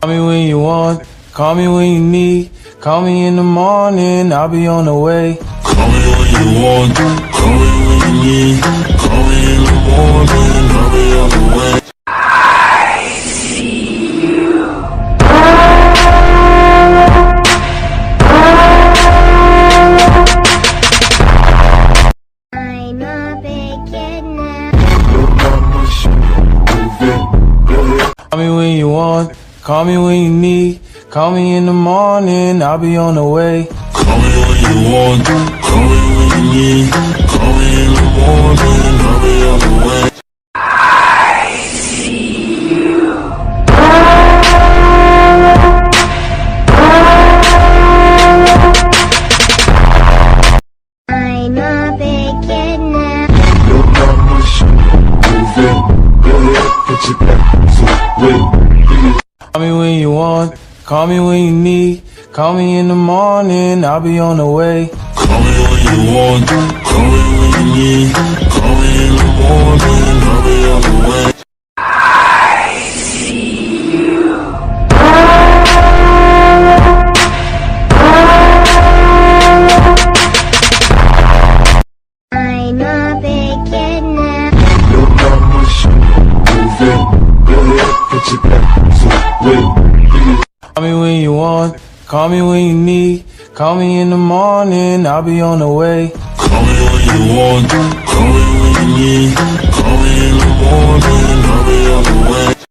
Call me when you want, call me when you need. Call me in the morning, I'll be on the way. Call me when you want, call me when you need. Call me in the morning, I'll be on the way. I'm a big kid now. Call me when you want, call me when you need. Call me in the morning, I'll be on the way. Call me when you want, call me when you need. Call me in the morning, I'll be on the way. I'm a big kid now. Your mama should move it. Go ahead, put your back to it. Call me when you want, call me when you need. Call me in the morning, I'll be on the way. Call me when you want, call me when you need. Call me in the morning, I'll be on the way. I'm a big kid now. Your mama should move it. Go ahead, put your back to it. Call me when you want, call me when you need. Call me in the morning, I'll be on the way. Call me when you want, call me when you need. Call me in the morning, I'll be on the way.